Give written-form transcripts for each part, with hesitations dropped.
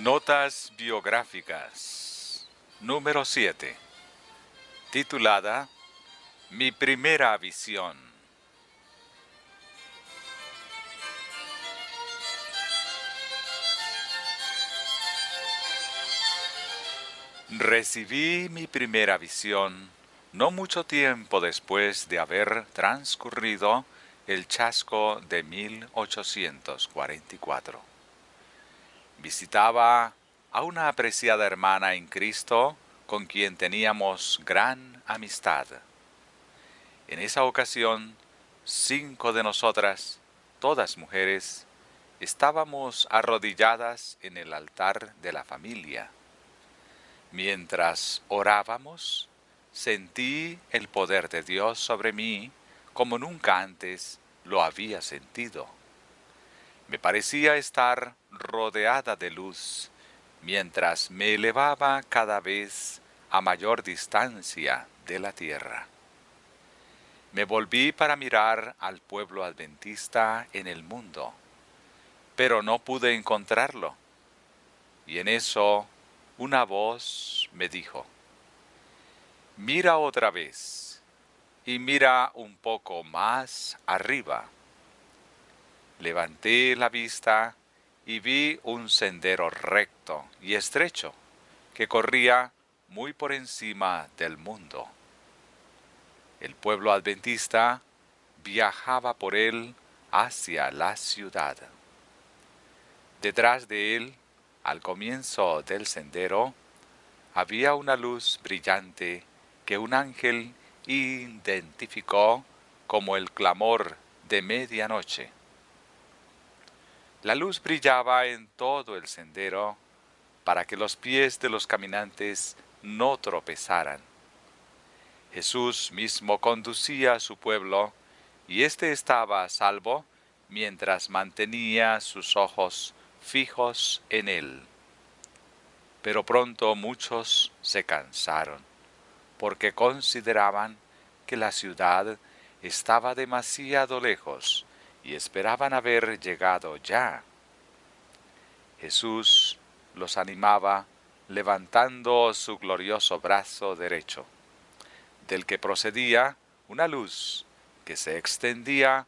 Notas biográficas. Número 7. Titulada Mi primera visión. Recibí mi primera visión no mucho tiempo después de haber transcurrido el chasco de 1844. Visitaba a una apreciada hermana en Cristo con quien teníamos gran amistad. En esa ocasión, 5 de nosotras, todas mujeres, estábamos arrodilladas en el altar de la familia. Mientras orábamos, sentí el poder de Dios sobre mí como nunca antes lo había sentido. Me parecía estar rodeada de luz, mientras me elevaba cada vez a mayor distancia de la tierra. Me volví para mirar al pueblo adventista en el mundo, pero no pude encontrarlo. Y en eso una voz me dijo: mira otra vez y mira un poco más arriba. Levanté la vista y vi un sendero recto y estrecho que corría muy por encima del mundo. El pueblo adventista viajaba por él hacia la ciudad. Detrás de él, al comienzo del sendero, había una luz brillante que un ángel identificó como el clamor de medianoche. La luz brillaba en todo el sendero para que los pies de los caminantes no tropezaran. Jesús mismo conducía a su pueblo y éste estaba a salvo mientras mantenía sus ojos fijos en él. Pero pronto muchos se cansaron, porque consideraban que la ciudad estaba demasiado lejos y esperaban haber llegado ya. Jesús los animaba levantando su glorioso brazo derecho, del que procedía una luz que se extendía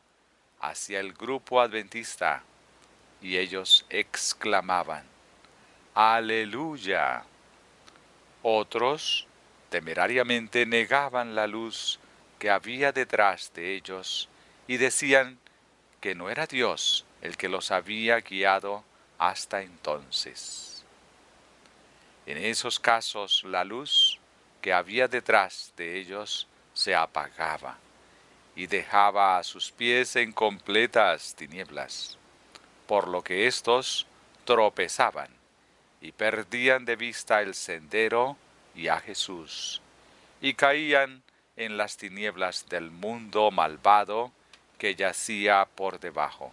hacia el grupo adventista, y ellos exclamaban: ¡Aleluya! Otros temerariamente negaban la luz que había detrás de ellos y decían que no era Dios el que los había guiado hasta entonces. En esos casos la luz que había detrás de ellos se apagaba y dejaba a sus pies en completas tinieblas, por lo que éstos tropezaban y perdían de vista el sendero y a Jesús, y caían en las tinieblas del mundo malvado que yacía por debajo.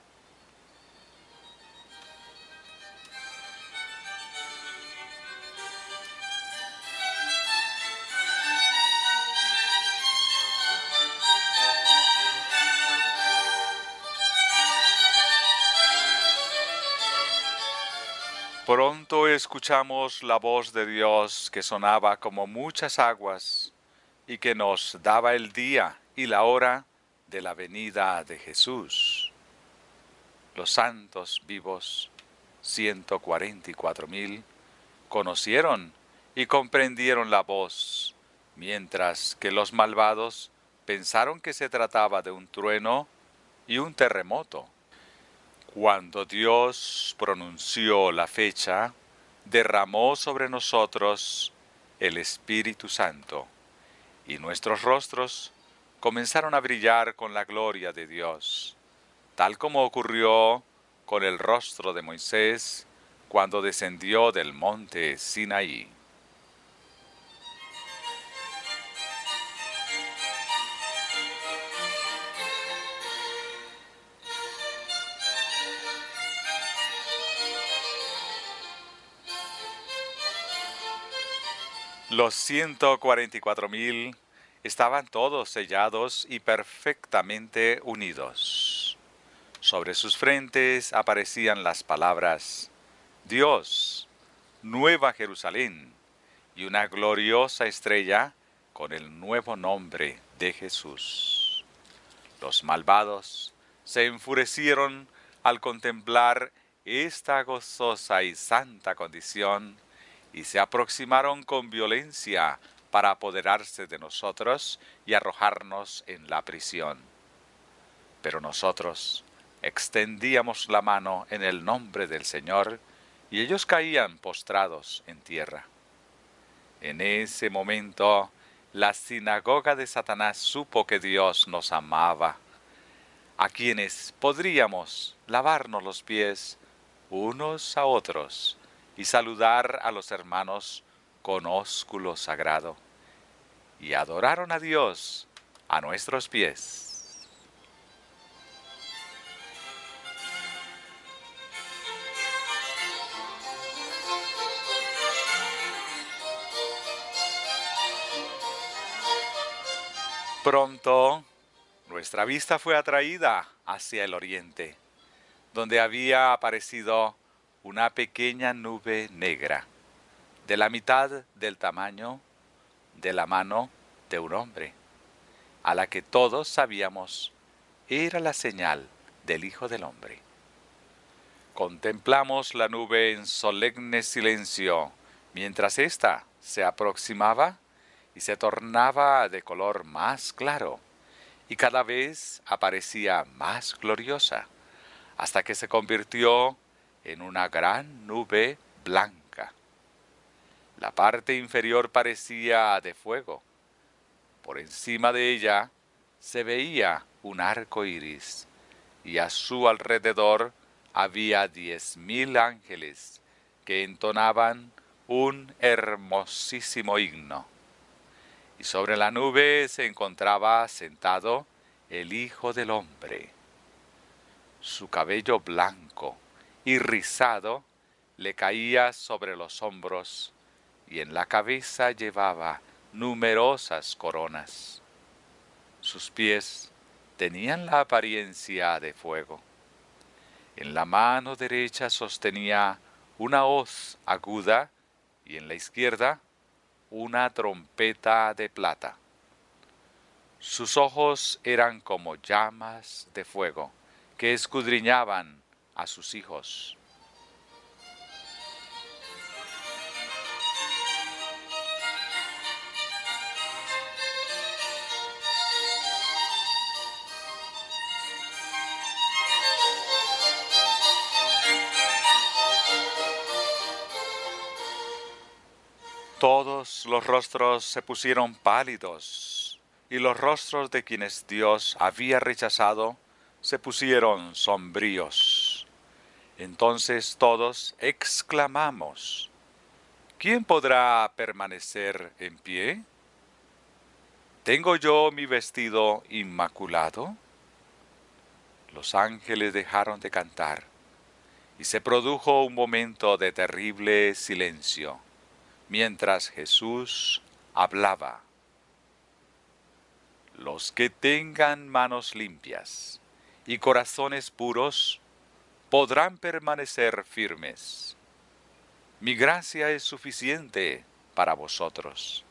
Pronto escuchamos la voz de Dios que sonaba como muchas aguas y que nos daba el día y la hora de la venida de Jesús. Los santos vivos, 144,000, conocieron y comprendieron la voz, mientras que los malvados pensaron que se trataba de un trueno y un terremoto. Cuando Dios pronunció la fecha, derramó sobre nosotros el Espíritu Santo, y nuestros rostros comenzaron a brillar con la gloria de Dios, tal como ocurrió con el rostro de Moisés cuando descendió del monte Sinaí. Los 144,000 estaban todos sellados y perfectamente unidos. Sobre sus frentes aparecían las palabras: Dios, Nueva Jerusalén y una gloriosa estrella con el nuevo nombre de Jesús. Los malvados se enfurecieron al contemplar esta gozosa y santa condición y se aproximaron con violencia para apoderarse de nosotros y arrojarnos en la prisión. Pero nosotros extendíamos la mano en el nombre del Señor y ellos caían postrados en tierra. En ese momento, la sinagoga de Satanás supo que Dios nos amaba, a quienes podríamos lavarnos los pies unos a otros y saludar a los hermanos con ósculo sagrado, y adoraron a Dios a nuestros pies. Pronto, nuestra vista fue atraída hacia el oriente, donde había aparecido una pequeña nube negra, de la mitad del tamaño de la mano de un hombre, a la que todos sabíamos era la señal del Hijo del Hombre. Contemplamos la nube en solemne silencio, mientras ésta se aproximaba y se tornaba de color más claro, y cada vez aparecía más gloriosa, hasta que se convirtió en una gran nube blanca. La parte inferior parecía de fuego. Por encima de ella se veía un arco iris, y a su alrededor había 10,000 ángeles que entonaban un hermosísimo himno. Y sobre la nube se encontraba sentado el Hijo del Hombre. Su cabello blanco y rizado le caía sobre los hombros, y en la cabeza llevaba numerosas coronas. Sus pies tenían la apariencia de fuego. En la mano derecha sostenía una hoz aguda y en la izquierda una trompeta de plata. Sus ojos eran como llamas de fuego que escudriñaban a sus hijos. Todos los rostros se pusieron pálidos, y los rostros de quienes Dios había rechazado se pusieron sombríos. Entonces todos exclamamos: ¿quién podrá permanecer en pie? ¿Tengo yo mi vestido inmaculado? Los ángeles dejaron de cantar, y se produjo un momento de terrible silencio, mientras Jesús hablaba. Los que tengan manos limpias y corazones puros podrán permanecer firmes. Mi gracia es suficiente para vosotros.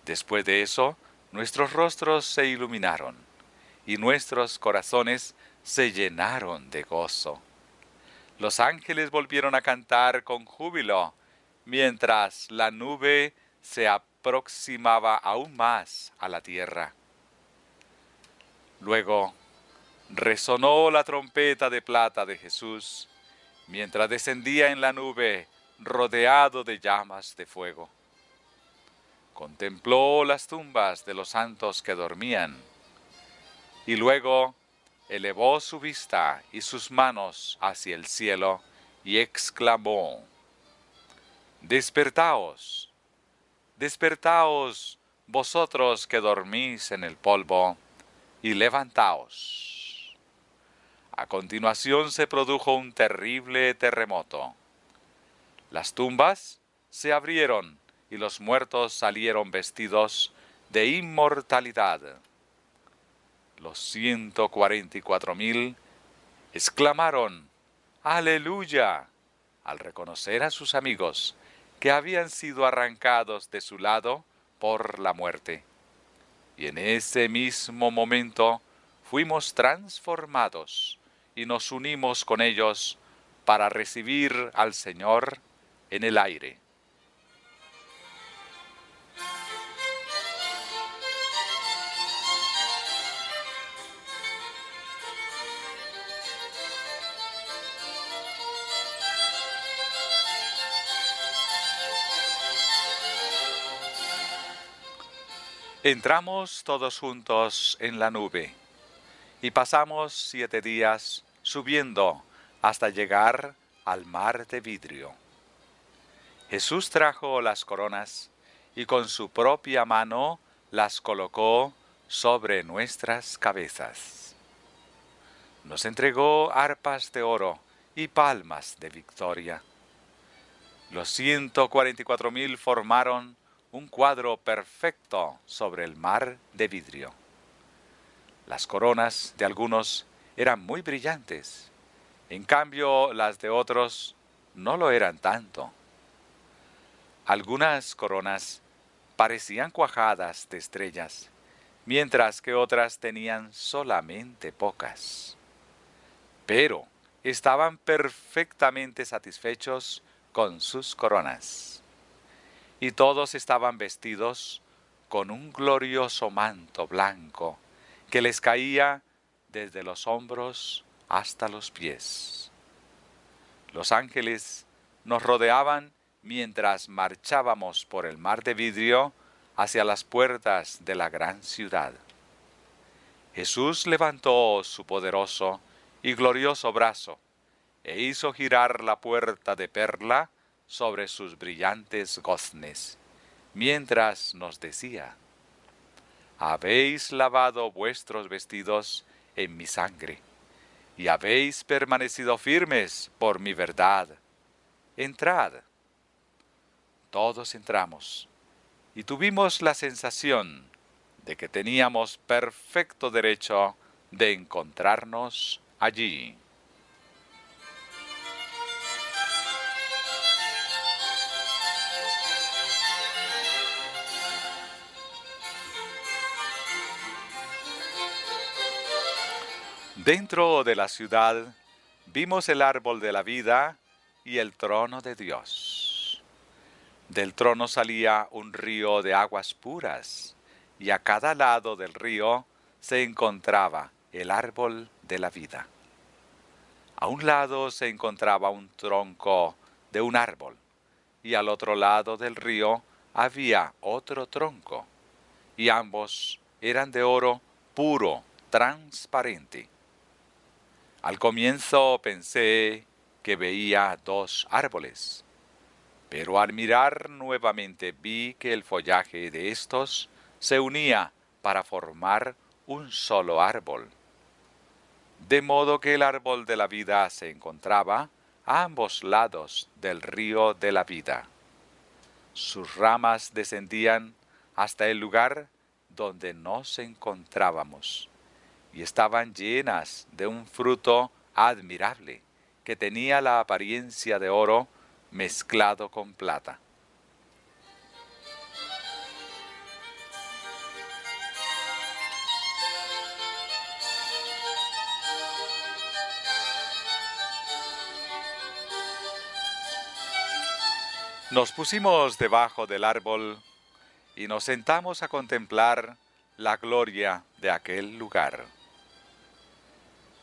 Después de eso, nuestros rostros se iluminaron y nuestros corazones se llenaron de gozo. Los ángeles volvieron a cantar con júbilo, mientras la nube se aproximaba aún más a la tierra. Luego resonó la trompeta de plata de Jesús, mientras descendía en la nube rodeado de llamas de fuego. Contempló las tumbas de los santos que dormían, y luego elevó su vista y sus manos hacia el cielo y exclamó: Despertaos, despertaos, vosotros que dormís en el polvo, y levantaos. A continuación se produjo un terrible terremoto. Las tumbas se abrieron y los muertos salieron vestidos de inmortalidad. Los 144,000 exclamaron: ¡Aleluya! al reconocer a sus amigos que habían sido arrancados de su lado por la muerte. Y en ese mismo momento fuimos transformados y nos unimos con ellos para recibir al Señor en el aire. Entramos todos juntos en la nube y pasamos 7 días subiendo hasta llegar al mar de vidrio. Jesús trajo las coronas y con su propia mano las colocó sobre nuestras cabezas. Nos entregó arpas de oro y palmas de victoria. Los 144.000 formaron un cuadro perfecto sobre el mar de vidrio. Las coronas de algunos eran muy brillantes, en cambio las de otros no lo eran tanto. Algunas coronas parecían cuajadas de estrellas, mientras que otras tenían solamente pocas. Pero estaban perfectamente satisfechos con sus coronas. Y todos estaban vestidos con un glorioso manto blanco que les caía desde los hombros hasta los pies. Los ángeles nos rodeaban mientras marchábamos por el mar de vidrio hacia las puertas de la gran ciudad. Jesús levantó su poderoso y glorioso brazo e hizo girar la puerta de perla sobre sus brillantes goznes, mientras nos decía: habéis lavado vuestros vestidos en mi sangre, y habéis permanecido firmes por mi verdad. Entrad. Todos entramos, y tuvimos la sensación de que teníamos perfecto derecho de encontrarnos allí. Dentro de la ciudad vimos el árbol de la vida y el trono de Dios. Del trono salía un río de aguas puras, y a cada lado del río se encontraba el árbol de la vida. A un lado se encontraba un tronco de un árbol, y al otro lado del río había otro tronco, y ambos eran de oro puro, transparente. Al comienzo pensé que veía 2 árboles, pero al mirar nuevamente vi que el follaje de estos se unía para formar un solo árbol. De modo que el árbol de la vida se encontraba a ambos lados del río de la vida. Sus ramas descendían hasta el lugar donde nos encontrábamos, y estaban llenas de un fruto admirable, que tenía la apariencia de oro mezclado con plata. Nos pusimos debajo del árbol y nos sentamos a contemplar la gloria de aquel lugar.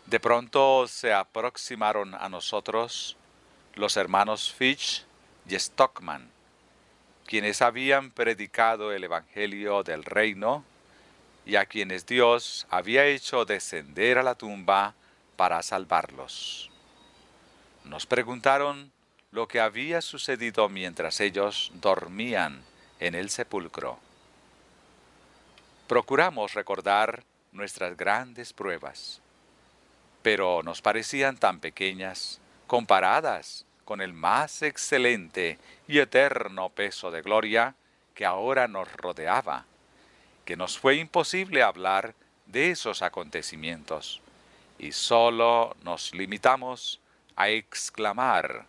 De pronto se aproximaron a nosotros los hermanos Fitch y Stockman, quienes habían predicado el Evangelio del Reino y a quienes Dios había hecho descender a la tumba para salvarlos. Nos preguntaron lo que había sucedido mientras ellos dormían en el sepulcro. Procuramos recordar nuestras grandes pruebas, pero nos parecían tan pequeñas comparadas con el más excelente y eterno peso de gloria que ahora nos rodeaba, que nos fue imposible hablar de esos acontecimientos, y solo nos limitamos a exclamar: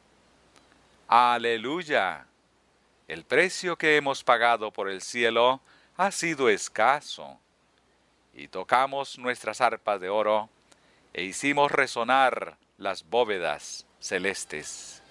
Aleluya. El precio que hemos pagado por el cielo ha sido escaso. Y tocamos nuestras arpas de oro e hicimos resonar las bóvedas celestes.